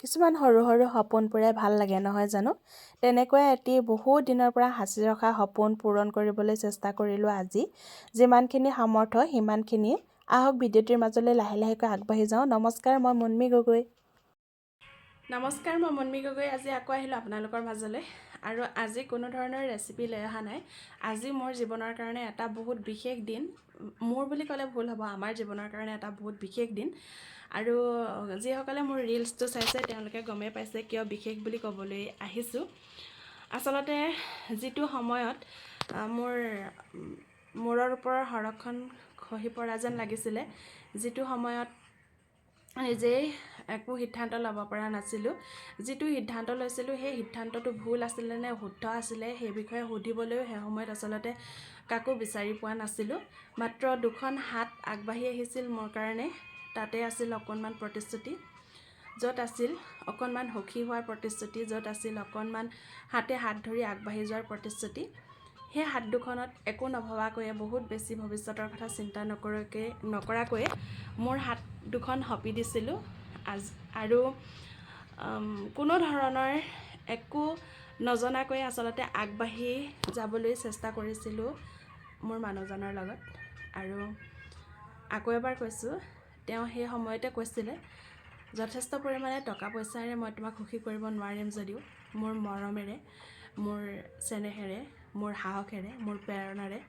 কিছুমান সৰু সৰু সপোন পূৰাই ভাল লাগে নহয় জানো? তেনেকৈ এটি বহুত দিনৰ পৰা সাঁচি ৰখা সপোন পূৰণ কৰিবলৈ চেষ্টা কৰিলোঁ আজি। যিমানখিনি সামৰ্থ্য সিমানখিনি। আহক ভিডিঅ'টিৰ মাজলৈ লাহে লাহেকৈ আগবাঢ়ি যাওঁ। নমস্কাৰ, মই মুনমী গগৈ। আজি আকৌ আহিলোঁ আপোনালোকৰ মাজলৈ। আৰু আজি কোনো ধৰণৰ ৰেচিপি লৈ অহা নাই। আজি মোৰ জীৱনৰ কাৰণে এটা বহুত বিশেষ দিন। মোৰ বুলি ক'লে ভুল হ'ব, আমাৰ জীৱনৰ কাৰণে এটা বহুত বিশেষ দিন। আৰু যিসকলে মোৰ ৰিলছটো চাইছে তেওঁলোকে গমেই পাইছে কিয় বিশেষ বুলি ক'বলৈ আহিছোঁ। আচলতে যিটো সময়ত মোৰ মূৰৰ ওপৰৰ সৰহখন খহি পৰা যেন লাগিছিলে, যিটো সময়ত নিজেই একো সিদ্ধান্ত ল'ব পৰা নাছিলোঁ, যিটো সিদ্ধান্ত লৈছিলোঁ সেই সিদ্ধান্তটো ভুল আছিলে নে শুদ্ধ আছিলে সেই বিষয়ে সুধিবলৈও সেই সময়ত আচলতে কাকো বিচাৰি পোৱা নাছিলোঁ। মাত্ৰ দুখন হাত আগবাঢ়ি আহিছিল মোৰ কাৰণে। তাতে আছিল অকণমান প্ৰতিশ্ৰুতি, য'ত আছিল অকণমান সুখী হোৱাৰ প্ৰতিশ্ৰুতি, য'ত আছিল অকণমান হাতে হাত ধৰি আগবাঢ়ি যোৱাৰ প্ৰতিশ্ৰুতি। সেই হাত দুখনত একো নভবাকৈয়ে, বহুত বেছি ভৱিষ্যতৰ কথা চিন্তা নকৰাকৈয়ে মোৰ হাত দুখন সঁপি দিছিলোঁ। আৰু কোনো ধৰণৰ একো নজনাকৈয়ে আচলতে আগবাঢ়ি যাবলৈ চেষ্টা কৰিছিলোঁ মোৰ মানুহজনৰ লগত। আৰু আকৌ এবাৰ কৈছোঁ, তেওঁ সেই সময়তে কৈছিলে, যথেষ্ট পৰিমাণে টকা পইচাৰে মই তোমাক সুখী কৰিব নোৱাৰিম যদিও মোৰ মৰমেৰে, মোৰ চেনেহেৰে, মোৰ সাহসেৰে, মোৰ প্ৰেৰণাৰে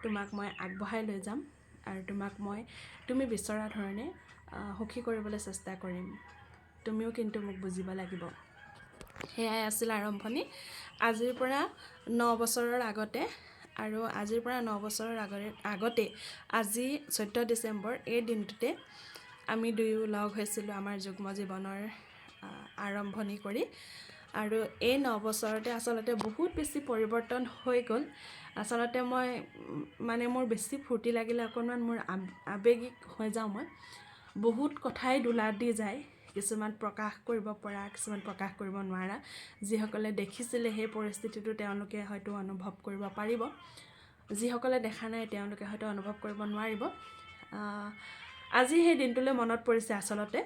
তোমাক মই আগবঢ়াই লৈ যাম আৰু তোমাক মই তুমি বিচৰা ধৰণে সুখী কৰিবলৈ চেষ্টা কৰিম। তুমিও কিন্তু মোক বুজিব লাগিব। সেয়াই আছিল আৰম্ভণি। আজিৰ পৰা 9 বছৰৰ আগতে, আৰু আজিৰ পৰা 9 বছৰৰ আগতে আজি 14 ডিচেম্বৰ এই দিনটোতে আমি দুয়ো লগ হৈছিলোঁ আমাৰ যুগ্ম জীৱনৰ আৰম্ভণি কৰি। আৰু এই 9 বছৰতে আচলতে বহুত বেছি পৰিৱৰ্তন হৈ গ'ল। আচলতে মই মোৰ বেছি ফূৰ্তি লাগিলে অকণমান মোৰ আৱেগিক হৈ যাওঁ মই। বহুত কথাই দোলা দি যায়, কিছুমান প্ৰকাশ কৰিব পৰা, কিছুমান প্ৰকাশ কৰিব নোৱাৰা। যিসকলে দেখিছিলে সেই পৰিস্থিতিটো তেওঁলোকে হয়তো অনুভৱ কৰিব পাৰিব, যিসকলে দেখা নাই তেওঁলোকে হয়তো অনুভৱ কৰিব নোৱাৰিব। আজি সেই দিনটোলৈ মনত পৰিছে আচলতে,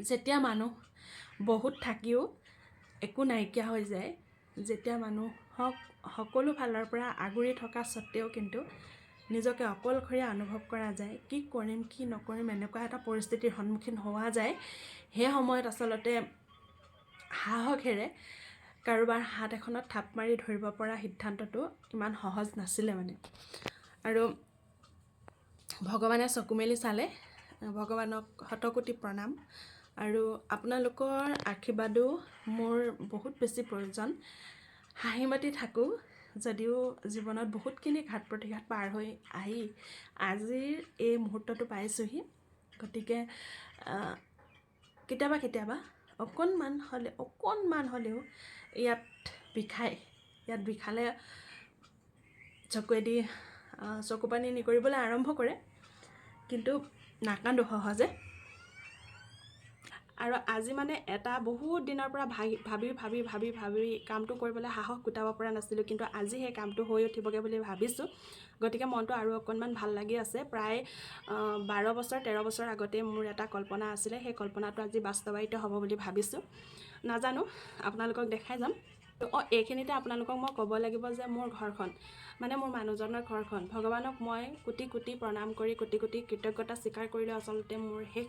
যেতিয়া মানুহ বহুত থাকিও একো নাইকিয়া হৈ যায়, যেতিয়া মানুহক সকলো ফালৰ পৰা আগুৰি থকা স্বত্তেও কিন্তু নিজকে অকলশৰীয়া অনুভৱ কৰা যায়, কি কৰিম কি নকৰিম এনেকুৱা এটা পৰিস্থিতিৰ সন্মুখীন হোৱা যায়। সেই সময়ত আচলতে সাহসেৰে কাৰোবাৰ হাত এখনত থাপ মাৰি ধৰিব পৰা সিদ্ধান্তটো ইমান সহজ নাছিলে মানে। আৰু ভগৱানে চকু মেলি চালে, ভগৱানক শতকোটি প্ৰণাম। আৰু আপোনালোকৰ আশীৰ্বাদো মোৰ বহুত বেছি প্ৰয়োজন। হাঁহি মাতি থাকোঁ যদিও জীৱনত বহুতখিনি ঘাত প্ৰতিঘাত পাৰ হৈ আহি আজিৰ এই মুহূৰ্তটো পাইছোঁহি। গতিকে কেতিয়াবা অকণমান হ'লেও ইয়াত বিষালে চকুৱেদি চকু পানী নিগৰিবলৈ আৰম্ভ কৰে, কিন্তু নাকান্দো সহজে। আৰু আজি এটা বহুত দিনৰ পৰা ভাবি কামটো কৰিবলৈ সাহস গোটাব পৰা নাছিলোঁ, কিন্তু আজি সেই কামটো হৈ উঠিবগৈ বুলি ভাবিছোঁ। গতিকে মনটো আৰু অকণমান ভাল লাগি আছে। প্ৰায় 13 বছৰ আগতে মোৰ এটা কল্পনা আছিলে, সেই কল্পনাটো আজি বাস্তৱায়িত হ'ব বুলি ভাবিছোঁ। নাজানো, আপোনালোকক দেখাই যাম। এইখিনিতে আপোনালোকক মই ক'ব লাগিব যে মোৰ ঘৰখন, মোৰ মানুহজনৰ ঘৰখন, ভগৱানক মই কোটি কোটি প্ৰণাম কৰি, কোটি কোটি কৃতজ্ঞতা স্বীকাৰ কৰিলে আচলতে মোৰ শেষ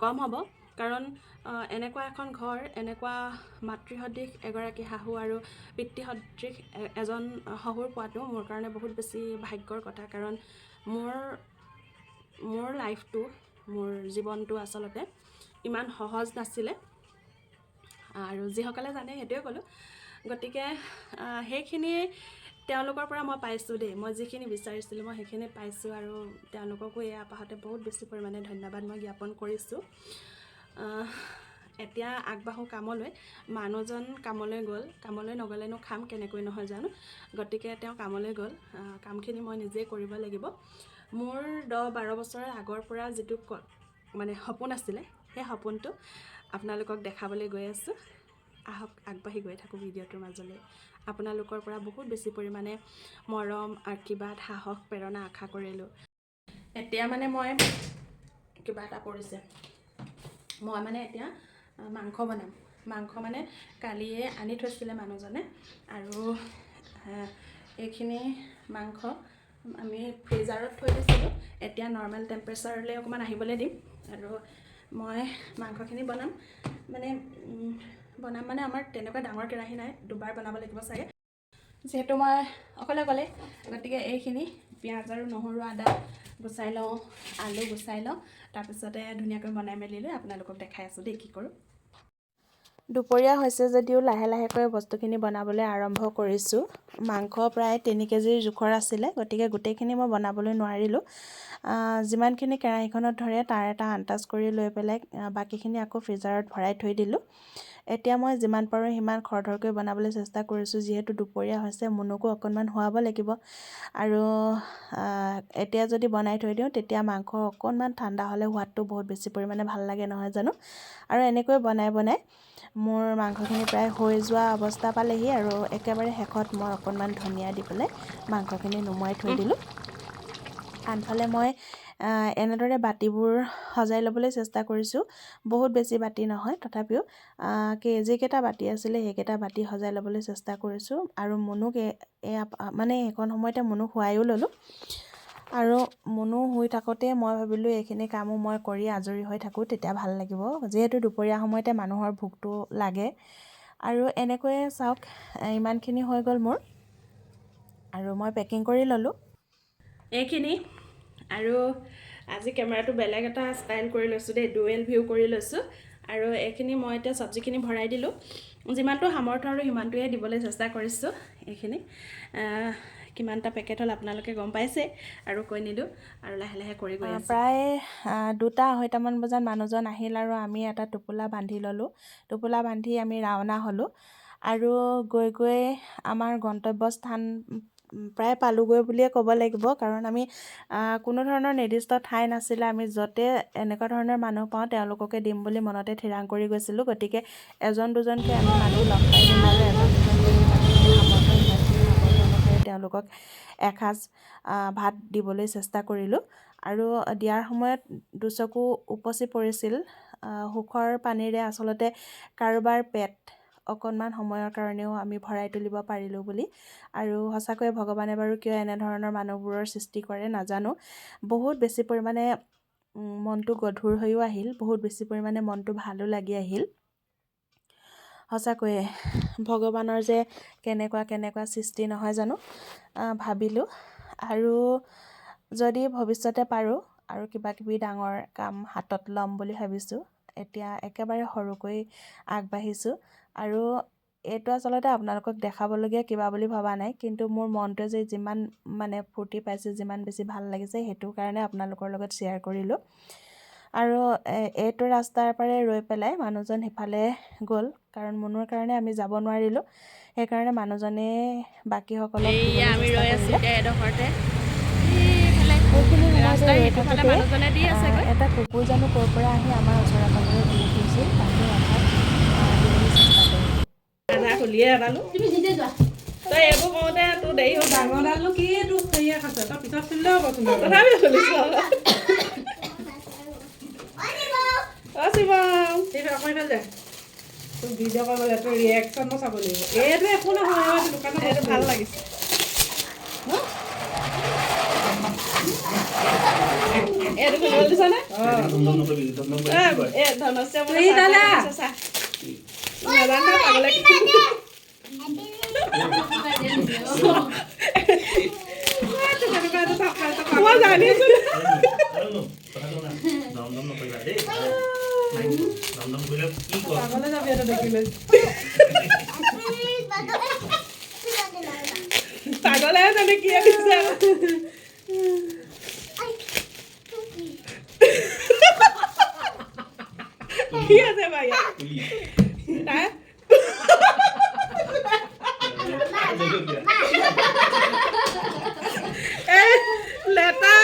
কম হ'ব। কাৰণ এনেকুৱা এখন ঘৰ, এনেকুৱা মাতৃসদৃশ এগৰাকী শাহু আৰু পিতৃসদৃশ এজন শহুৰ পোৱাটো মোৰ কাৰণে বহুত বেছি ভাগ্যৰ কথা। কাৰণ মোৰ লাইফটো, মোৰ জীৱনটো আচলতে ইমান সহজ নাছিলে, আৰু যিসকলে জানে সেইটোৱে ক'লোঁ। গতিকে সেইখিনি তেওঁলোকৰ পৰা মই পাইছোঁ দেই। মই যিখিনি বিচাৰিছিলোঁ মই সেইখিনি পাইছোঁ, আৰু তেওঁলোককো এই আপাহতে বহুত বেছি পৰিমাণে ধন্যবাদ মই জ্ঞাপন কৰিছোঁ। এতিয়া আগবাঢ়োঁ কামলৈ। মানুহজন কামলৈ গ'ল, কামলৈ নগ'লেনো খাম কেনেকৈ নহয় জানো। গতিকে তেওঁ কামলৈ গ'ল, কামখিনি মই নিজেই কৰিব লাগিব। মোৰ 10-12 বছৰৰ আগৰ পৰা যিটো সপোন আছিলে, সেই সপোনটো আপোনালোকক দেখাবলৈ গৈ আছোঁ। আহক আগবাঢ়ি গৈ থাকোঁ ভিডিঅ'টোৰ মাজলৈ। আপোনালোকৰ পৰা বহুত বেছি পৰিমাণে মৰম, আশীৰ্বাদ, সাহস, প্ৰেৰণা আশা কৰিলোঁ। এতিয়া মই কিবা এটা পৰিছে, মই মানে এতিয়া মাংস বনাম। মাংস মানে কালিয়ে আনি থৈছিলে মানুহজনে, আৰু এইখিনি মাংস আমি ফ্ৰিজাৰত থৈ দিছিলোঁ। এতিয়া নৰ্মেল টেম্পাৰেচাৰলৈ অকণমান আহিবলৈ দিম, আৰু মই মাংসখিনি বনাম মানে আমাৰ তেনেকুৱা ডাঙৰ কেৰাহী নাই, দুবাৰ বনাব লাগিব চাগে, যিহেতু মই অকলে, গতিকে এইখিনি পিঁয়াজ আৰু নহৰু আদা গুচাই লওঁ, আলু গুচাই লওঁ, তাৰপিছতে ধুনীয়াকৈ বনাই মেলি লৈ আপোনালোকক দেখাই আছোঁ দেই কি কৰোঁ। দুপৰীয়া হৈছে যদিও লাহেকৈ বস্তুখিনি বনাবলৈ আৰম্ভ কৰিছোঁ। মাংস প্ৰায় 3 কেজিৰ জোখৰ আছিলে, গতিকে গোটেইখিনি মই বনাবলৈ নোৱাৰিলোঁ। যিমানখিনি কেৰাহীখনত ধৰে তাৰ এটা আন্দাজ কৰি লৈ পেলাই বাকীখিনি আকৌ ফ্ৰিজাৰত ভৰাই থৈ দিলোঁ। এতিয়া মই যিমান পাৰোঁ সিমান খৰধৰকৈ বনাবলৈ চেষ্টা কৰিছোঁ, যিহেতু দুপৰীয়া হৈছে, মুনুকো অকণমান খুৱাব লাগিব। আৰু এতিয়া যদি বনাই থৈ দিওঁ তেতিয়া মাংস অকণমান ঠাণ্ডা হ'লে সোৱাদটো বহুত বেছি পৰিমাণে ভাল লাগে নহয় জানো। আৰু এনেকৈ বনাই মোৰ মাংসখিনি প্ৰায় হৈ যোৱা অৱস্থা পালেহি, আৰু একেবাৰে শেষত মই অকণমান ধনিয়া দি পেলাই মাংসখিনি নুমুৱাই থৈ দিলোঁ। আনফালে মই এনেদৰে বাতিবোৰ সজাই ল'বলৈ চেষ্টা কৰিছোঁ। বহুত বেছি বাতি নহয়, তথাপিও যিকেইটা বাতি আছিলে সেইকেইটা বাতি সজাই ল'বলৈ চেষ্টা কৰিছোঁ। আৰু মুনুক মানে এইকণ সময়তে মুনুক খুৱাইও ল'লোঁ। আৰু মুনু শুই থাকোঁতে মই ভাবিলোঁ এইখিনি কামো মই কৰি আজৰি হৈ থাকোঁ, তেতিয়া ভাল লাগিব, যিহেতু দুপৰীয়া সময়তে মানুহৰ ভোকটো লাগে। আৰু এনেকৈয়ে চাওক ইমানখিনি হৈ গ'ল মোৰ, আৰু মই পেকিং কৰি ল'লোঁ এইখিনি। আৰু আজি কেমেৰাটো বেলেগ এটা ষ্টাইল কৰি লৈছোঁ দেই, ডুৱেল ভিউ কৰি লৈছোঁ। আৰু এইখিনি মই এতিয়া চব্জিখিনি ভৰাই দিলোঁ, যিমানটো সামৰ্থ্য আৰু সিমানটোৱে দিবলৈ চেষ্টা কৰিছোঁ। এইখিনি কিমানটা পেকেট হ'ল আপোনালোকে গম পাইছে, আৰু কৈ নিদিওঁ, আৰু লাহে কৰি গৈ আছোঁ। প্ৰায় 2-2:30মান বজাত মানুহজন আহিল, আৰু আমি এটা টোপোলা বান্ধি ল'লোঁ। টোপোলা বান্ধি আমি ৰাওনা হ'লোঁ, আৰু গৈ আমাৰ গন্তব্যস্থান প্ৰায় পালোগৈ বুলিয়ে ক'ব লাগিব, কাৰণ আমি কোনো ধৰণৰ নিৰ্দিষ্ট ঠাই নাছিলে। আমি য'তে এনেকুৱা ধৰণৰ মানুহ পাওঁ তেওঁলোককে দিম বুলি মনতে থিৰাং কৰি গৈছিলোঁ। গতিকে এজন দুজনকৈ আমি মানুহ লগ পাই দিম, আৰু এজন দুজনকৈ যিমানখিনি সামৰ্থ্য সিমানখিনি সামৰ্থ্য অনুসাৰে তেওঁলোকক এসাঁজ ভাত দিবলৈ চেষ্টা কৰিলোঁ। আৰু দিয়াৰ সময়ত দুচকু উপচি পৰিছিল সুখৰ পানীৰে, আচলতে কাৰোবাৰ পেট অকণমান সময়ৰ কাৰণেও আমি ভৰাই তুলিব পাৰিলোঁ বুলি। আৰু সঁচাকৈয়ে ভগৱানে বাৰু কিয় এনেধৰণৰ মানুহবোৰৰ সৃষ্টি কৰে নাজানো। বহুত বেছি পৰিমাণে মনটো গধুৰ হৈও আহিল, বহুত বেছি পৰিমাণে মনটো ভালো লাগি আহিল। সঁচাকৈয়ে ভগৱানৰ যে কেনেকুৱা সৃষ্টি নহয় জানো ভাবিলোঁ। আৰু যদি ভৱিষ্যতে পাৰোঁ আৰু কিবাকিবি ডাঙৰ কাম হাতত ল'ম বুলি ভাবিছোঁ। এতিয়া একেবাৰে সৰুকৈ আগবাঢ়িছোঁ, আৰু এইটো আচলতে আপোনালোকক দেখাবলগীয়া কিবা বুলি ভবা নাই, কিন্তু মোৰ মনটোৱে যে যিমান ফূৰ্তি পাইছে, যিমান বেছি ভাল লাগিছে, সেইটো কাৰণে আপোনালোকৰ লগত শ্বেয়াৰ কৰিলোঁ। আৰু এইটো ৰাস্তাৰ পাৰে ৰৈ পেলাই মানুহজন সিফালে গ'ল, কাৰণ মুনুৰ কাৰণে আমি যাব নোৱাৰিলোঁ। সেইকাৰণে মানুহজনে বাকীসকলক আমি ৰৈ আছোঁ এডোখৰতে। এটা কুকুৰ জানো ক'ৰ পৰা আহি আমাৰ ওচৰে পাঁজৰে ঘূৰি ফুৰিছিল, তাকে অৰ্থাৎ আধা খুলিয়ে এডালো তুমি নিজে যোৱা। তই এইবোৰ কওঁতে তোৰ দেৰি হ'ল। ডাঙৰডালো কি তোৰ হেৰিয়ে খাইছে, তই পিছত খুলিলেও হ'ব চোন। তথাপিও খুলিছোঁ অকণমান দে। তোৰ ভিডিঅ' কৰিবলৈ তোৰ ৰিয়েকশ্যন মই চাব লাগিব। এইটো একো নহয়, দোকানত এইটো ভাল লাগিছে। এইটো খুলিবলৈ দিছনে? মই জানিছো পাগলে জানে কি দিছে। কি আছে ভাই লেটা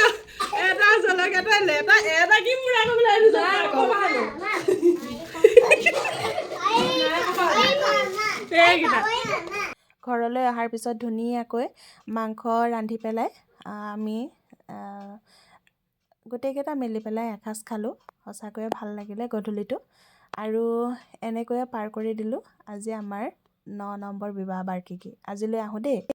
এটা জলকীয়াতে লেটা এটা কি মুৰা কৰিবলৈ আহিছো। ঘৰলৈ অহাৰ পিছত ধুনীয়াকৈ মাংস ৰান্ধি পেলাই আমি গোটেইকেইটা মিলি পেলাই এসাঁজ খালোঁ। সঁচাকৈয়ে ভাল লাগিলে গধূলিটো। আৰু এনেকৈয়ে পাৰ কৰি দিলোঁ আজি আমাৰ 9 নম্বৰ বিবাহ বাৰ্ষিকী। আজিলৈ আহোঁ দেই।